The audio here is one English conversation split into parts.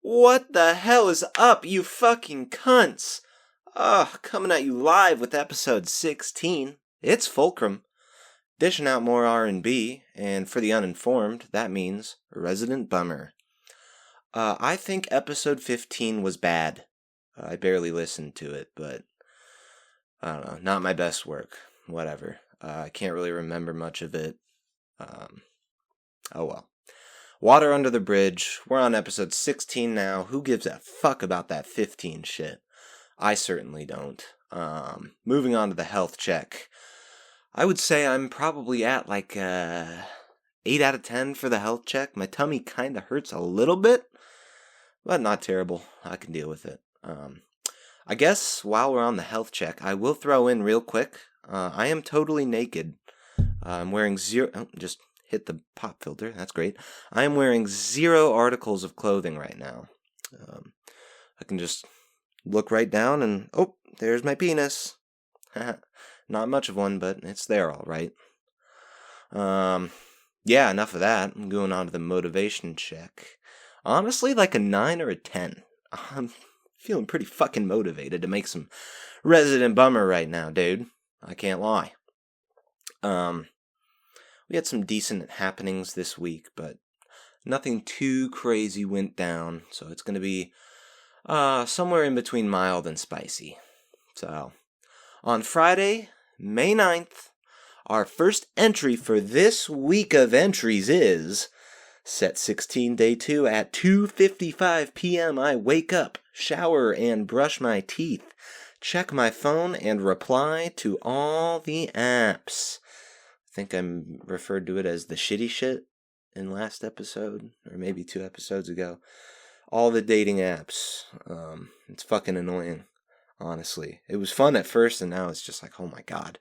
What the hell is up, you fucking cunts? Coming at you live with episode 16. It's Fulcrum. Dishing out more R&B, and for the uninformed, that means resident bummer. I think episode 15 was bad. I barely listened to it, but I don't know, not my best work. Whatever. I can't really remember much of it. Oh well. Water under the bridge. We're on episode 16 now. Who gives a fuck about that 15 shit? I certainly don't. Moving on to the health check. I would say I'm probably at like 8 out of 10 for the health check. My tummy kind of hurts a little bit, but not terrible. I can deal with it. I guess while we're on the health check, I will throw in real quick. I am totally naked. I'm wearing zero... Oh, just hit the pop filter. That's great. I am wearing 0 articles of clothing right now. I can just look right down and... Oh, there's my penis. Not much of one, but it's there all right. Yeah, enough of that. I'm going on to the motivation check. Honestly, like a 9 or a 10. I'm feeling pretty fucking motivated to make some resident bummer right now, dude. I can't lie. We had some decent happenings this week, but nothing too crazy went down, so it's going to be somewhere in between mild and spicy. So, on Friday, May 9th, our first entry for this week of entries is set 16 day 2 at 2:55 p.m. I wake up, shower, and brush my teeth, check my phone, and reply to all the apps. I think I referred to it as the shitty shit in last episode, or maybe 2 episodes ago. All the dating apps. It's fucking annoying, honestly. It was fun at first, and now it's just like, oh my god.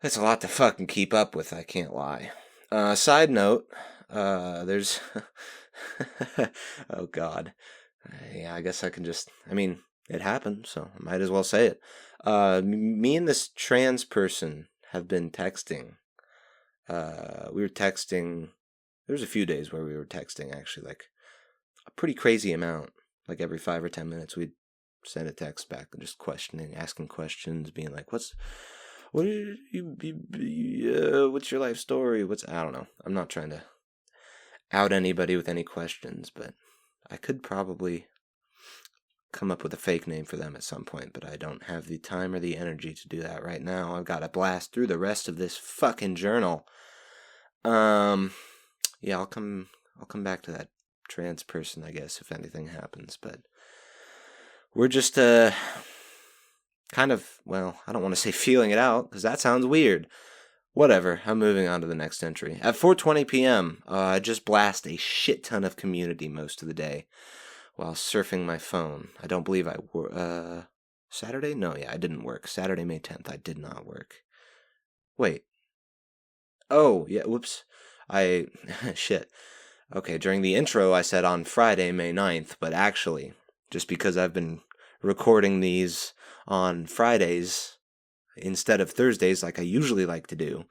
That's a lot to fucking keep up with, I can't lie. Side note, there's... oh god. Yeah, I guess I can just... I mean, it happened, so I might as well say it. Me and this trans person have been texting. We were texting... There was a few days where we were texting, actually, like a pretty crazy amount. Like every 5 or 10 minutes, we'd send a text back and just questioning, asking questions, being like, what's your life story? I don't know. I'm not trying to out anybody with any questions, but I could probably come up with a fake name for them at some point, but I don't have the time or the energy to do that right now. I've got to blast through the rest of this fucking journal. Yeah, I'll come back to that trans person, I guess, if anything happens, but we're just kind of, well, I don't want to say feeling it out, because that sounds weird. Whatever, I'm moving on to the next entry. At 4:20 p.m., I just blast a shit ton of Community most of the day while surfing my phone. I don't believe I work. Saturday? No, yeah, I didn't work. Saturday, May 10th, I did not work. Wait. Oh, yeah, whoops. Shit. Okay, during the intro, I said on Friday, May 9th, but actually, just because I've been recording these on Fridays instead of Thursdays like I usually like to do,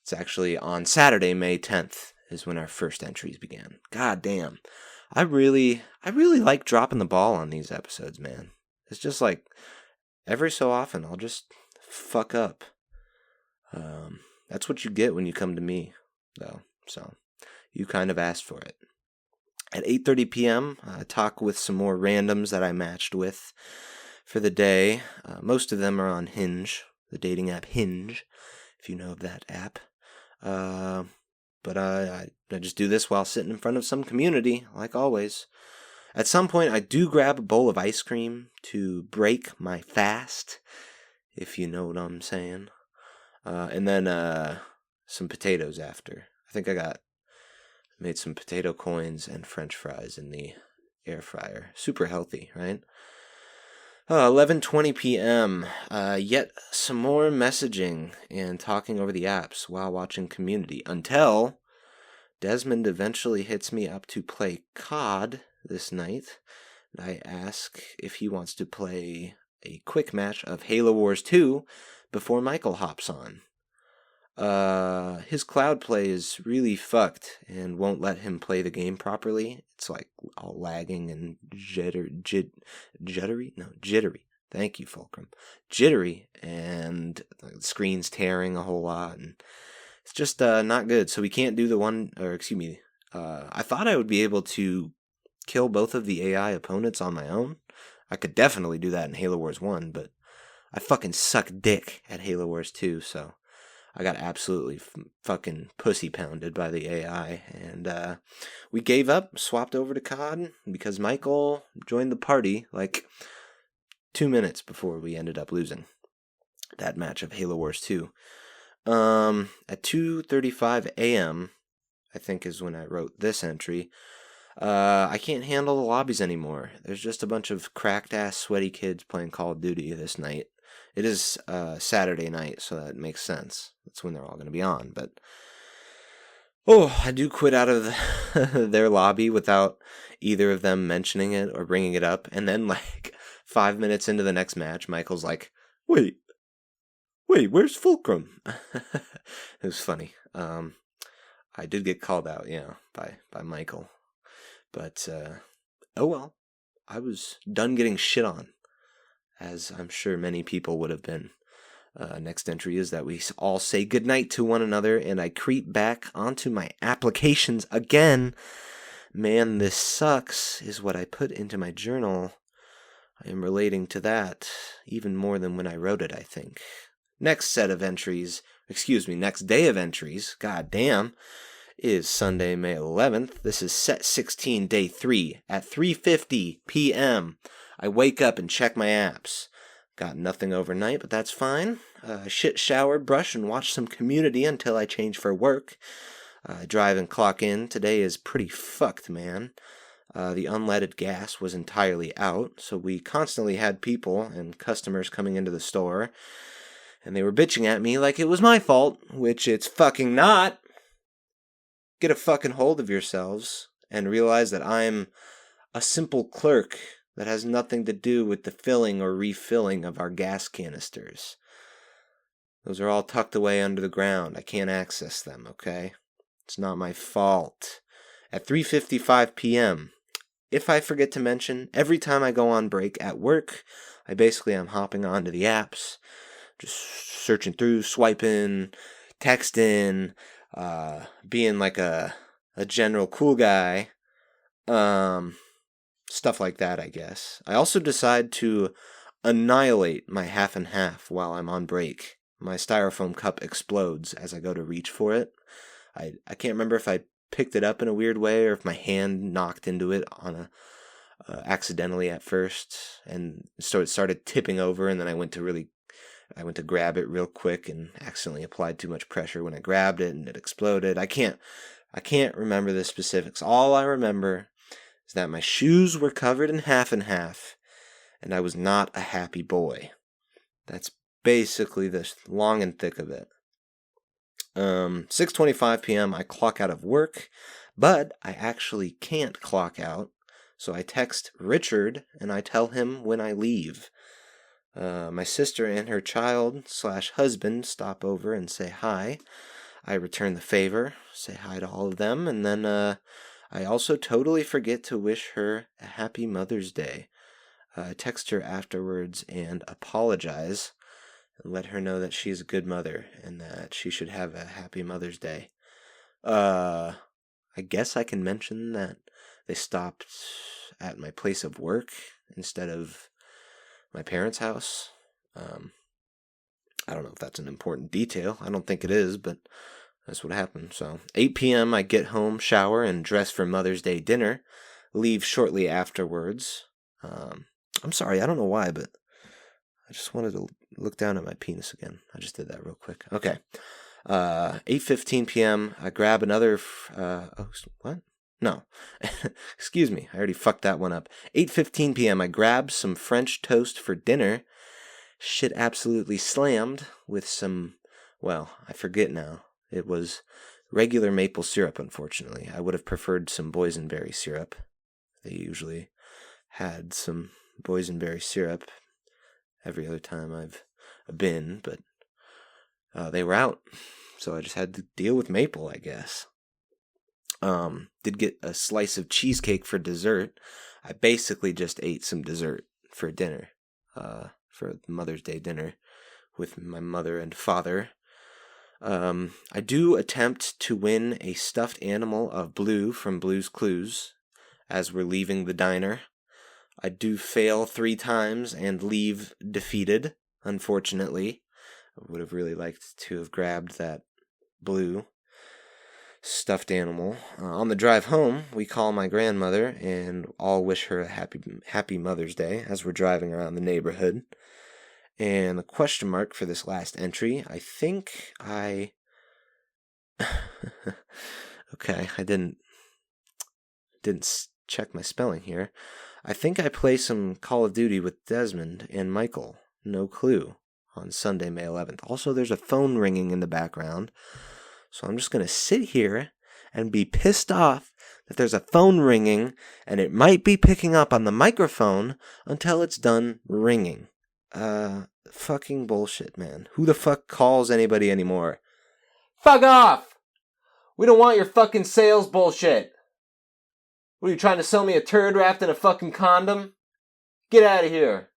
it's actually on Saturday, May 10th is when our first entries began. God damn. I really like dropping the ball on these episodes, man. It's just like, every so often, I'll just fuck up. That's what you get when you come to me, though. So, you kind of asked for it. At 8:30 p.m., I talk with some more randoms that I matched with for the day. Most of them are on Hinge, the dating app Hinge, if you know of that app. But I just do this while sitting in front of some community, like always. At some point, I do grab a bowl of ice cream to break my fast, if you know what I'm saying. And then some potatoes after. I think made some potato coins and French fries in the air fryer. Super healthy, right? 11:20 p.m. Yet some more messaging and talking over the apps while watching Community until Desmond eventually hits me up to play COD this night. And I ask if he wants to play a quick match of Halo Wars 2 before Michael hops on. His cloud play is really fucked and won't let him play the game properly. It's like all lagging and jittery. Thank you, Fulcrum. Jittery, and the screen's tearing a whole lot, and it's just not good. So we can't do I thought I would be able to kill both of the AI opponents on my own. I could definitely do that in Halo Wars 1, but I fucking suck dick at Halo Wars 2, so I got absolutely fucking pussy pounded by the AI, and we gave up, swapped over to COD, because Michael joined the party like 2 minutes before we ended up losing that match of Halo Wars 2. At 2:35 a.m., I think is when I wrote this entry, I can't handle the lobbies anymore. There's just a bunch of cracked-ass, sweaty kids playing Call of Duty this night. It is Saturday night, so that makes sense. That's when they're all going to be on, but I do quit out of their lobby without either of them mentioning it or bringing it up, and then like 5 minutes into the next match, Michael's like, Wait, where's Fulcrum? It was funny. I did get called out, by Michael. But, oh well. I was done getting shit on, as I'm sure many people would have been. Next entry is that we all say goodnight to one another, and I creep back onto my applications again. Man, this sucks, is what I put into my journal. I am relating to that, even more than when I wrote it, I think. Next day of entries, god damn, is Sunday, May 11th. This is set 16, day 3, at 3:50 p.m. I wake up and check my apps. Got nothing overnight, but that's fine. Shit, shower, brush, and watch some Community until I change for work. Drive and clock in. Today is pretty fucked, man. The unleaded gas was entirely out, so we constantly had people and customers coming into the store, and they were bitching at me like it was my fault, which it's fucking not. Get a fucking hold of yourselves and realize that I'm a simple clerk that has nothing to do with the filling or refilling of our gas canisters. Those are all tucked away under the ground. I can't access them, okay? It's not my fault. At 3:55 p.m., if I forget to mention, every time I go on break at work, I basically am hopping onto the apps, just searching through, swiping, texting, being like a general cool guy, stuff like that, I guess. I also decide to annihilate my half and half while I'm on break. My styrofoam cup explodes as I go to reach for it. I can't remember if I picked it up in a weird way or if my hand knocked into it on accidentally at first, and so it started tipping over, and then I went to grab it real quick and accidentally applied too much pressure when I grabbed it, and it exploded. I can't remember the specifics. All I remember is that my shoes were covered in half and half, and I was not a happy boy. That's basically the long and thick of it. 6:25 p.m. I clock out of work, but I actually can't clock out, so I text Richard and I tell him when I leave. My sister and her child/husband stop over and say hi. I return the favor, say hi to all of them, and then I also totally forget to wish her a happy Mother's Day. I text her afterwards and apologize and let her know that she's a good mother and that she should have a happy Mother's Day. I guess I can mention that they stopped at my place of work instead of my parents' house. I don't know if that's an important detail. I don't think it is, but that's what happened. So 8 p.m. I get home, shower, and dress for Mother's Day dinner. Leave shortly afterwards. I'm sorry, I don't know why, but I just wanted to look down at my penis again. I just did that real quick. Okay. 8:15 p.m. I grab another... what? No. Excuse me. I already fucked that one up. 8:15 p.m. I grab some French toast for dinner. Shit absolutely slammed with some... Well, I forget now. It was regular maple syrup, unfortunately. I would have preferred some boysenberry syrup. They usually had some boysenberry syrup every other time I've been, but they were out. So I just had to deal with maple, I guess. Did get a slice of cheesecake for dessert. I basically just ate some dessert for dinner, for Mother's Day dinner with my mother and father. I do attempt to win a stuffed animal of Blue from Blue's Clues as we're leaving the diner. I do fail 3 times and leave defeated, unfortunately. I would have really liked to have grabbed that blue stuffed animal. On the drive home, we call my grandmother and all wish her a happy Mother's Day as we're driving around the neighborhood. And the question mark for this last entry, I think I... okay, I didn't check my spelling here. I think I play some Call of Duty with Desmond and Michael, no clue, on Sunday, May 11th. Also, there's a phone ringing in the background, so I'm just going to sit here and be pissed off that there's a phone ringing and it might be picking up on the microphone until it's done ringing. Fucking bullshit, man. Who the fuck calls anybody anymore? Fuck off! We don't want your fucking sales bullshit. What, are you trying to sell me a turd wrapped in a fucking condom? Get out of here.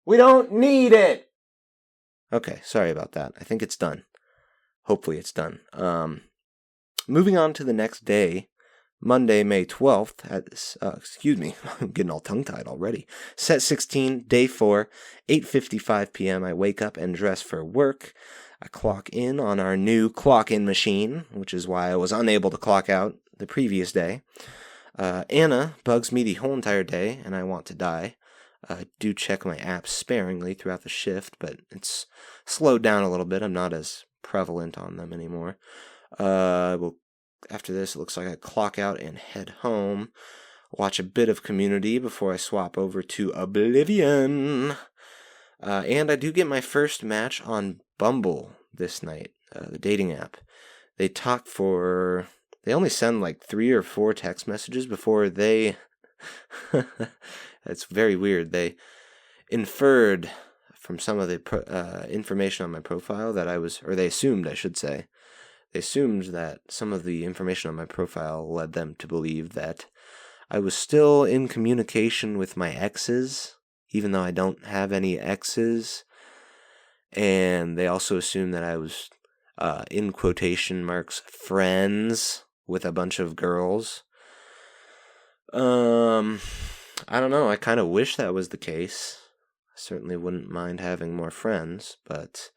We don't need it! Okay, sorry about that. I think it's done. Hopefully it's done. Moving on to the next day, Monday, May 12th, excuse me, I'm getting all tongue-tied already. Set 16, day 4, 8:55 p.m. I wake up and dress for work. I clock in on our new clock-in machine, which is why I was unable to clock out the previous day. Anna bugs me the whole entire day, and I want to die. I do check my apps sparingly throughout the shift, but it's slowed down a little bit. I'm not as prevalent on them anymore. After this, it looks like I clock out and head home. Watch a bit of Community before I swap over to Oblivion. And I do get my first match on Bumble this night, the dating app. They only send like 3 or 4 text messages before they... That's very weird. They inferred from some of the information on my profile that they assumed, I should say. They assumed that some of the information on my profile led them to believe that I was still in communication with my exes, even though I don't have any exes. And they also assumed that I was, in quotation marks, friends with a bunch of girls. I don't know. I kind of wish that was the case. I certainly wouldn't mind having more friends, but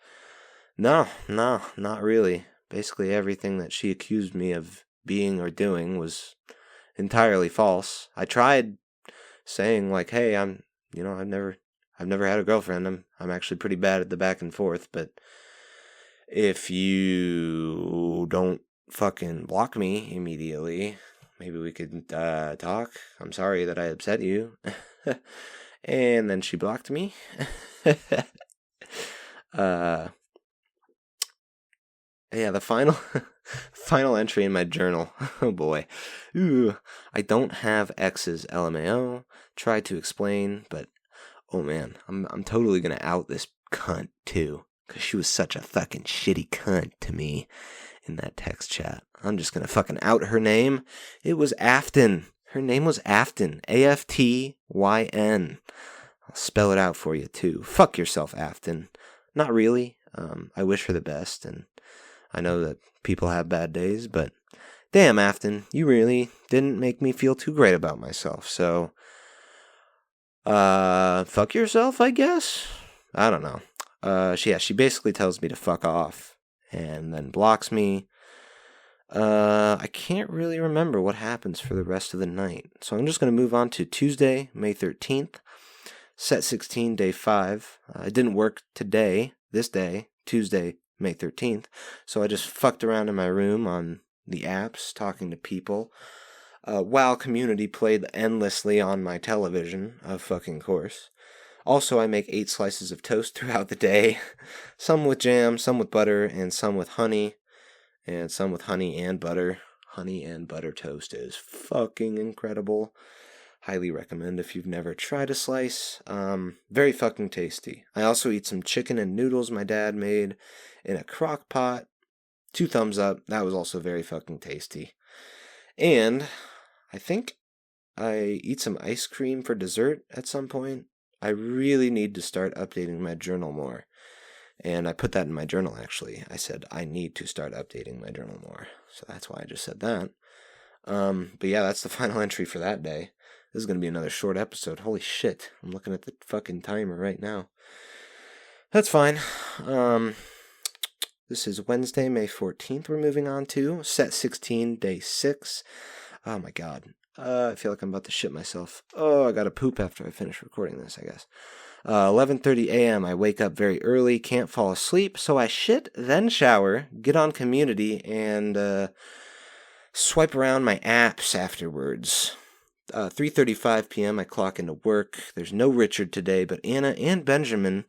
no, not really. Basically, everything that she accused me of being or doing was entirely false. I tried saying like, "Hey, I've never had a girlfriend. I'm actually pretty bad at the back and forth, but if you don't fucking block me immediately, maybe we could talk. I'm sorry that I upset you." And then she blocked me. Yeah, the final entry in my journal. Oh boy. Ooh, I don't have exes, LMAO. Tried to explain, but oh man, I'm totally gonna out this cunt too, cause she was such a fucking shitty cunt to me in that text chat. I'm just gonna fucking out her name. It was Afton. Her name was Afton. Aftyn. I'll spell it out for you too. Fuck yourself, Afton. Not really. I wish her the best, and I know that people have bad days, but damn, Afton, you really didn't make me feel too great about myself, so fuck yourself, I guess? I don't know. She basically tells me to fuck off, and then blocks me. I can't really remember what happens for the rest of the night, so I'm just going to move on to Tuesday, May 13th, set 16, day 5. It didn't work this day, Tuesday, May 13th, so I just fucked around in my room on the apps, talking to people, while Community played endlessly on my television, of fucking course. Also, I make 8 slices of toast throughout the day, some with jam, some with butter, and some with honey, and some with honey and butter. Honey and butter toast is fucking incredible. Highly recommend if you've never tried a slice. Very fucking tasty. I also eat some chicken and noodles my dad made in a crock pot. 2 thumbs up. That was also very fucking tasty. And I think I eat some ice cream for dessert at some point. I really need to start updating my journal more. And I put that in my journal, actually. I said, I need to start updating my journal more. So that's why I just said that. But yeah, that's the final entry for that day. This is going to be another short episode. Holy shit. I'm looking at the fucking timer right now. That's fine. This is Wednesday, May 14th we're moving on to. Set 16, day 6. Oh my god. I feel like I'm about to shit myself. Oh, I gotta poop after I finish recording this, I guess. 11:30 a.m. I wake up very early, can't fall asleep, so I shit, then shower, get on Community, and swipe around my apps afterwards. 3:35 p.m. I clock into work. There's no Richard today, but Anna and Benjamin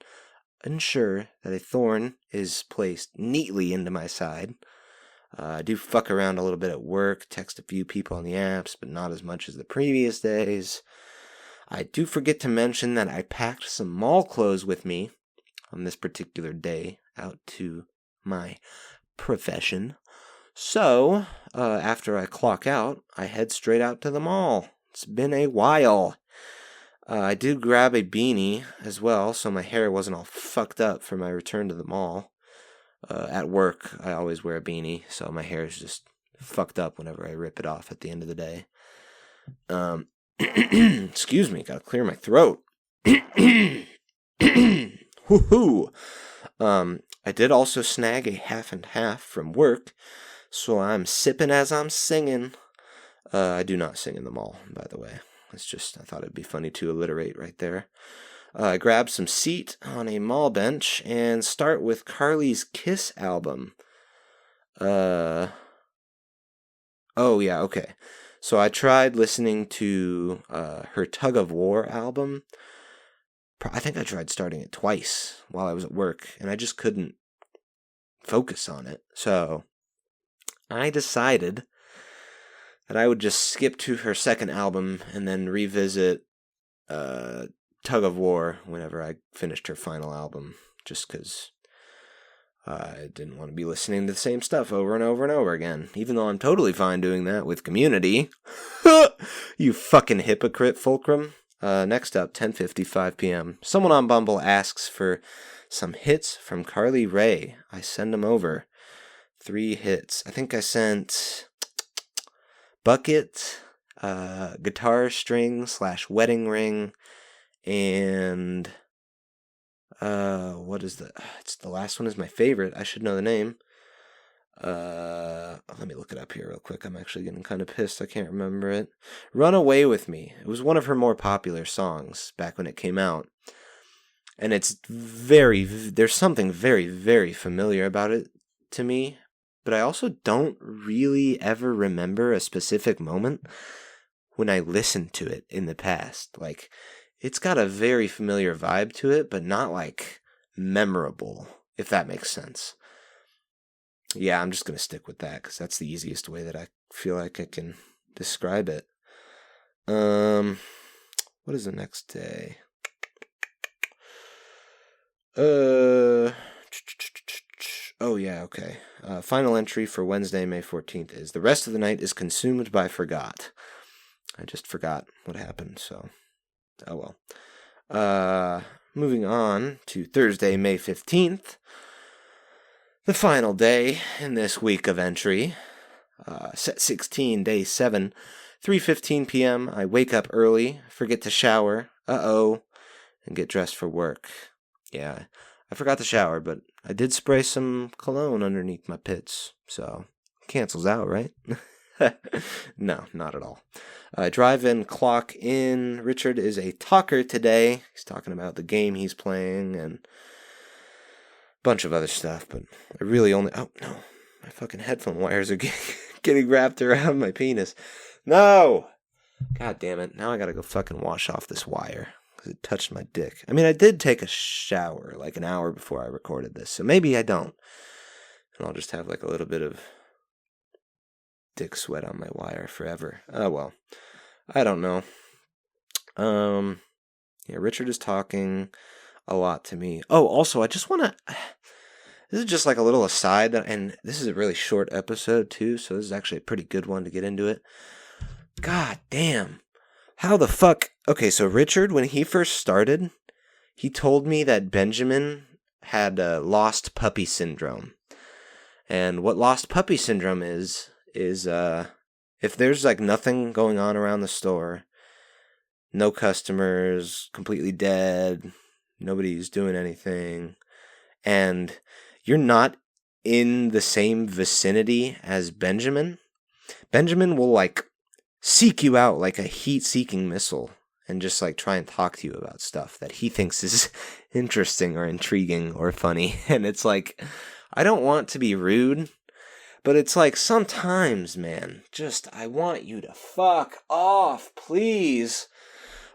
ensure that a thorn is placed neatly into my side. I do fuck around a little bit at work, text a few people on the apps, but not as much as the previous days. I do forget to mention that I packed some mall clothes with me on this particular day out to my profession. So, after I clock out, I head straight out to the mall. It's been a while. I did grab a beanie as well, so my hair wasn't all fucked up for my return to the mall. At work, I always wear a beanie, so my hair is just fucked up whenever I rip it off at the end of the day. Excuse me, gotta clear my throat. Woohoo! I did also snag a half and half from work, so I'm sipping as I'm singing. I do not sing in the mall, by the way. It's just, I thought it'd be funny to alliterate right there. I grabbed some seat on a mall bench and start with Carly's Kiss album. Oh yeah, okay. So I tried listening to her Tug of War album. I think I tried starting it twice while I was at work, and I just couldn't focus on it. So I decided that I would just skip to her second album and then revisit Tug of War whenever I finished her final album, just because I didn't want to be listening to the same stuff over and over and over again, even though I'm totally fine doing that with Community. You fucking hypocrite, Fulcrum. Next up, 10:55 p.m. Someone on Bumble asks for some hits from Carly Rae. I send them over. 3 hits. I think I sent Bucket, Guitar String / Wedding Ring, and what is it's the last one is my favorite. I should know the name. Let me look it up here real quick. I'm actually getting kind of pissed. I can't remember it. Run Away With Me. It was one of her more popular songs back when it came out. And it's there's something very, very familiar about it to me. But I also don't really ever remember a specific moment when I listened to it in the past. Like, it's got a very familiar vibe to it, but not like memorable, if that makes sense. Yeah, I'm just going to stick with that because that's the easiest way that I feel like I can describe it. What is the next day? Oh yeah, okay. Final entry for Wednesday, May 14th is the rest of the night is consumed by forgot. I just forgot what happened, so oh well. Moving on to Thursday, May 15th. The final day in this week of entry, set 16, day 7, 3:15 p.m. I wake up early, forget to shower, and get dressed for work. Yeah, I forgot to shower, but I did spray some cologne underneath my pits, so cancels out, right? No, not at all. Drive in, clock in. Richard is a talker today. He's talking about the game he's playing and bunch of other stuff, but I really only... Oh, no. My fucking headphone wires are getting wrapped around my penis. No! God damn it. Now I gotta go fucking wash off this wire, because it touched my dick. I mean, I did take a shower like an hour before I recorded this, so maybe I don't. And I'll just have like a little bit of dick sweat on my wire forever. Oh, well. I don't know. Yeah, Richard is talking a lot to me. Oh, also, I just want to... This is just like a little aside, and this is a really short episode too, so this is actually a pretty good one to get into it. God damn. How the fuck? Okay, so Richard, when he first started, he told me that Benjamin had lost puppy syndrome. And what lost puppy syndrome is if there's like nothing going on around the store, no customers, completely dead, nobody's doing anything, and you're not in the same vicinity as Benjamin will like seek you out like a heat-seeking missile and just like try and talk to you about stuff that he thinks is interesting or intriguing or funny. And it's like, I don't want to be rude, but it's like sometimes, man, just I want you to fuck off, please.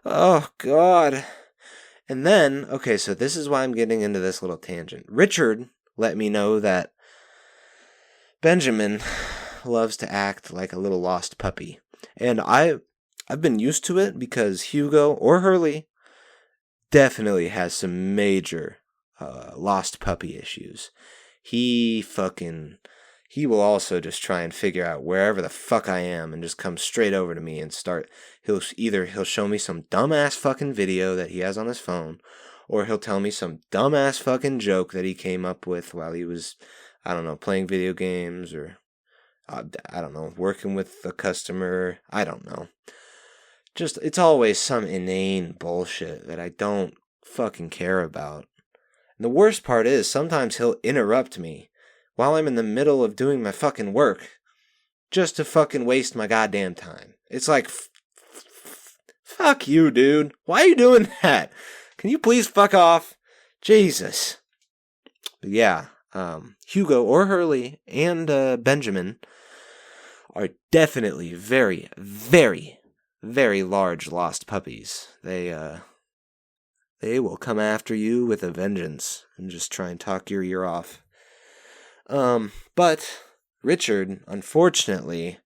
Oh, God. And then, okay, so this is why I'm getting into this little tangent. Richard let me know that Benjamin loves to act like a little lost puppy. And I've been used to it because Hugo or Hurley definitely has some major lost puppy issues. He will also just try and figure out wherever the fuck I am and just come straight over to me and start. He'll show me some dumbass fucking video that he has on his phone, or he'll tell me some dumbass fucking joke that he came up with while he was, I don't know, playing video games or, I don't know, working with a customer. I don't know. Just, it's always some inane bullshit that I don't fucking care about. And the worst part is, sometimes he'll interrupt me while I'm in the middle of doing my fucking work just to fucking waste my goddamn time. It's like, fuck you, dude. Why are you doing that? Can you please fuck off? Jesus. But yeah, Hugo or Hurley and Benjamin are definitely very, very, very large lost puppies. They will come after you with a vengeance and just try and talk your ear off. But Richard, unfortunately,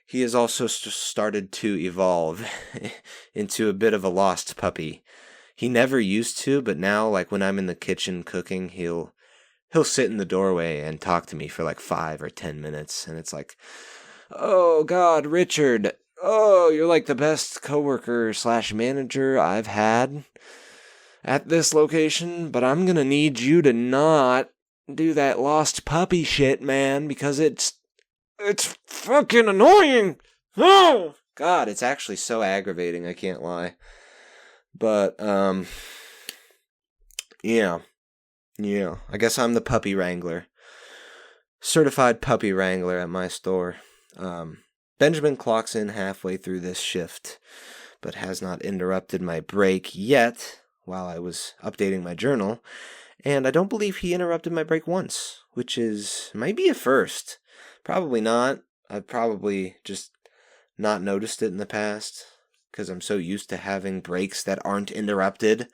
he has also started to evolve into a bit of a lost puppy. He never used to, but now, like when I'm in the kitchen cooking, he'll sit in the doorway and talk to me for like 5 or 10 minutes, and it's like, oh God, Richard, oh, you're like the best coworker / manager I've had at this location, but I'm gonna need you to not do that lost puppy shit, man, because it's fucking annoying. Oh God, it's actually so aggravating, I can't lie. But yeah, I guess I'm the puppy wrangler, certified puppy wrangler at my store. Benjamin clocks in halfway through this shift, but has not interrupted my break yet while I was updating my journal. And I don't believe he interrupted my break once, which might be a first. Probably not. I've probably just not noticed it in the past, because I'm so used to having breaks that aren't interrupted.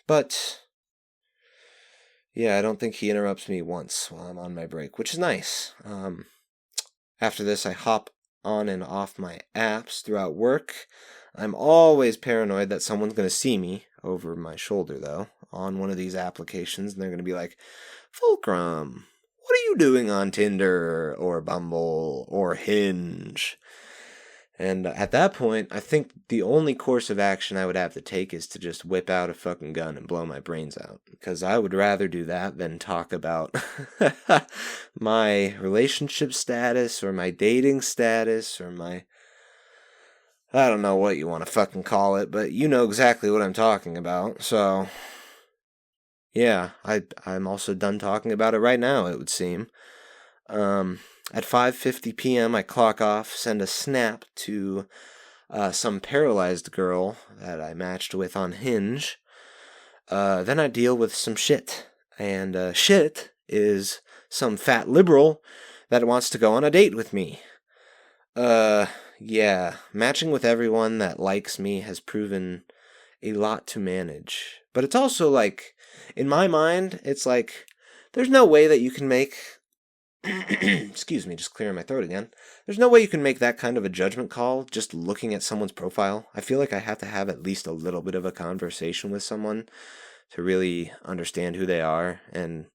But, yeah, I don't think he interrupts me once while I'm on my break, which is nice. After this, I hop on and off my apps throughout work. I'm always paranoid that someone's going to see me, over my shoulder though, on one of these applications, and they're going to be like, Fulcrum, what are you doing on Tinder or Bumble or Hinge? And at that point, I think the only course of action I would have to take is to just whip out a fucking gun and blow my brains out. Because I would rather do that than talk about my relationship status or my dating status or my, I don't know what you want to fucking call it, but you know exactly what I'm talking about. So, yeah, I'm also done talking about it right now, it would seem. At 5:50 p.m., I clock off, send a snap to some paralyzed girl that I matched with on Hinge. Then I deal with some shit. And shit is some fat liberal that wants to go on a date with me. Yeah, matching with everyone that likes me has proven a lot to manage. But it's also like, in my mind, it's like, there's no way that you can make... Excuse me, just clearing my throat again. There's no way you can make that kind of a judgment call just looking at someone's profile. I feel like I have to have at least a little bit of a conversation with someone to really understand who they are and,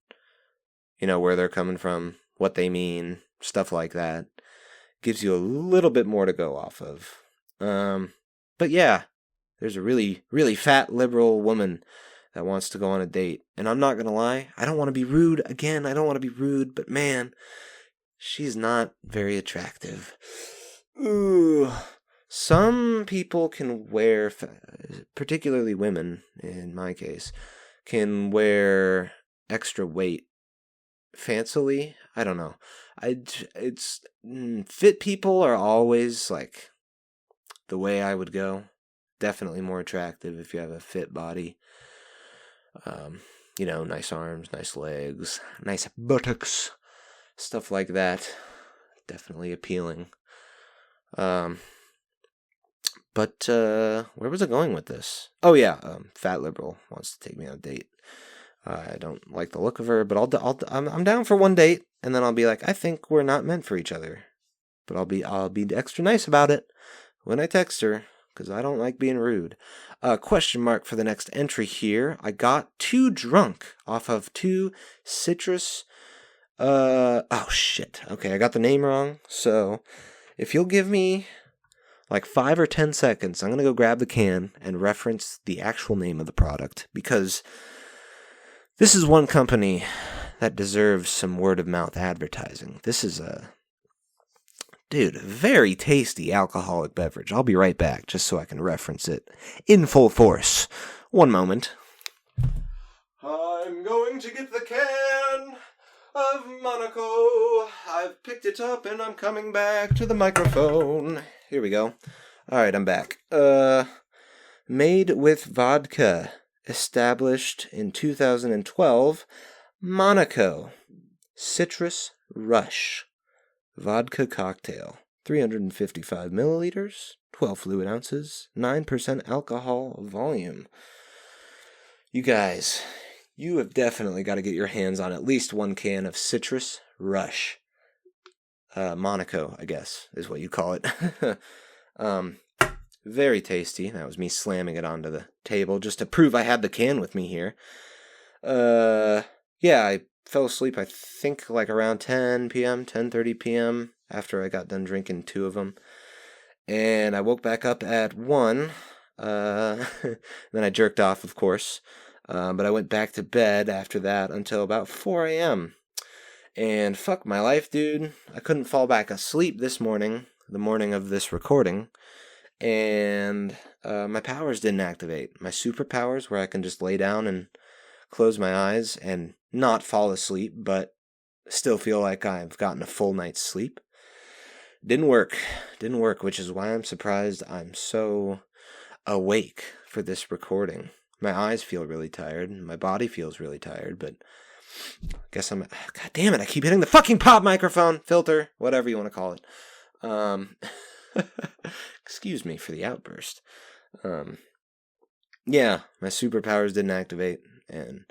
where they're coming from, what they mean, stuff like that. Gives you a little bit more to go off of. But yeah, there's a really, really fat liberal woman that wants to go on a date. And I'm not going to lie, I don't want to be rude. Again, I don't want to be rude, but man, she's not very attractive. Ooh. Some people can wear, particularly women, in my case, can wear extra weight fancily. I don't know. Fit people are always like the way I would go. Definitely more attractive if you have a fit body. Nice arms, nice legs, nice buttocks, stuff like that. Definitely appealing. But where was I going with this? Oh yeah, fat liberal wants to take me on a date. I don't like the look of her, but I'm down for one date, and then I'll be like, I think we're not meant for each other. But I'll be extra nice about it when I text her, because I don't like being rude. Question mark for the next entry here. I got too drunk off of 2 citrus. Oh shit. Okay, I got the name wrong. So if you'll give me like 5 or 10 seconds, I'm gonna go grab the can and reference the actual name of the product, because this is one company that deserves some word of mouth advertising. This is a very tasty alcoholic beverage. I'll be right back just so I can reference it in full force. One moment. I'm going to get the can of Monaco. I've picked it up and I'm coming back to the microphone. Here we go. Alright, I'm back. Made with vodka. Established in 2012. Monaco. Citrus Rush. Vodka cocktail. 355 milliliters. 12 fluid ounces. 9% alcohol volume. You guys, you have definitely got to get your hands on at least one can of Citrus Rush. Monaco, I guess, is what you call it. Very tasty. That was me slamming it onto the table just to prove I had the can with me here. Yeah, I fell asleep, I think, like around 10 p.m., 10:30 p.m. after I got done drinking 2 of them. And I woke back up at 1. Then I jerked off, of course. But I went back to bed after that until about 4 a.m. And fuck my life, dude. I couldn't fall back asleep this morning, the morning of this recording. And my powers didn't activate. My superpowers, where I can just lay down and close my eyes and not fall asleep, but still feel like I've gotten a full night's sleep. Didn't work, which is why I'm surprised I'm so awake for this recording. My eyes feel really tired, and my body feels really tired, but I guess God damn it, I keep hitting the fucking pop microphone, filter, whatever you want to call it. Excuse me for the outburst. Yeah, my superpowers didn't activate, and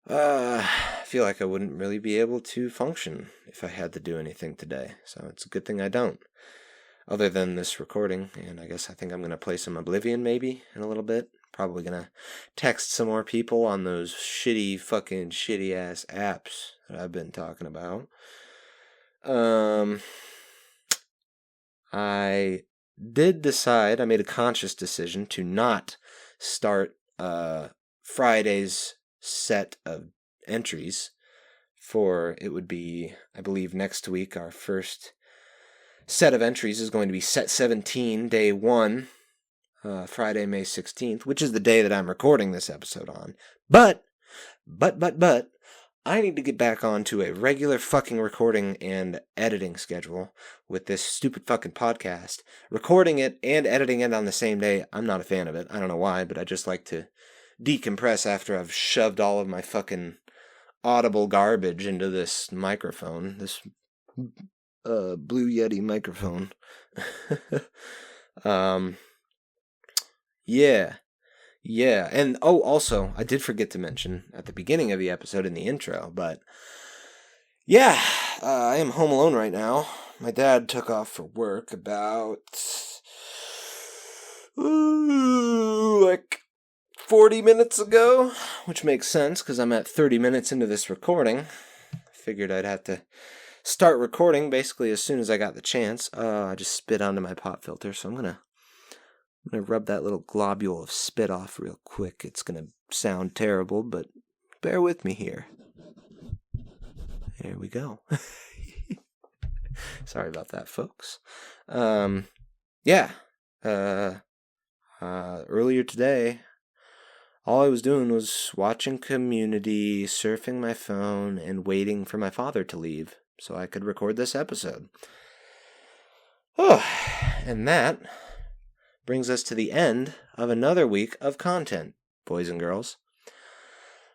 I feel like I wouldn't really be able to function if I had to do anything today, so it's a good thing I don't. Other than this recording, and I think I'm going to play some Oblivion maybe in a little bit. Probably going to text some more people on those shitty ass apps that I've been talking about. I did decide, I made a conscious decision to not start Friday's set of entries for, it would be, I believe, next week. Our first set of entries is going to be set 17, day 1, Friday, May 16th, which is the day that I'm recording this episode on. But, I need to get back onto a regular fucking recording and editing schedule with this stupid fucking podcast. Recording it and editing it on the same day, I'm not a fan of it. I don't know why, but I just like to decompress after I've shoved all of my fucking audible garbage into this microphone, this Blue Yeti microphone. Yeah, and also, I did forget to mention at the beginning of the episode in the intro, but yeah, I am home alone right now. My dad took off for work about, like 40 minutes ago, which makes sense because I'm at 30 minutes into this recording. Figured I'd have to start recording basically as soon as I got the chance. I just spit onto my pop filter, so I'm gonna rub that little globule of spit off real quick. It's gonna sound terrible, but bear with me here. There we go. Sorry about that, folks. Earlier today, all I was doing was watching Community, surfing my phone, and waiting for my father to leave so I could record this episode. Oh, and that brings us to the end of another week of content, boys and girls.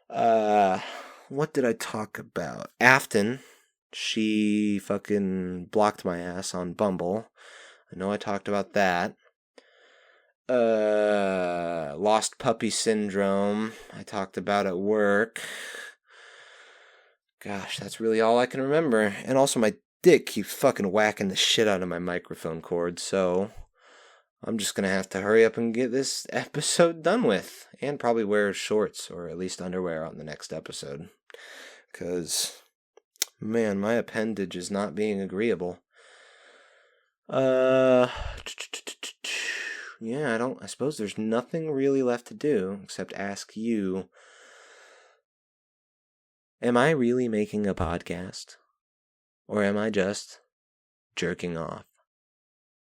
What did I talk about? Afton, she fucking blocked my ass on Bumble. I know I talked about that. Lost puppy syndrome, I talked about at work. Gosh, that's really all I can remember. And also my dick keeps fucking whacking the shit out of my microphone cord, so I'm just gonna have to hurry up and get this episode done with. And probably wear shorts, or at least underwear on the next episode. Because, man, my appendage is not being agreeable. Yeah, I suppose there's nothing really left to do except ask you, am I really making a podcast? Or am I just jerking off?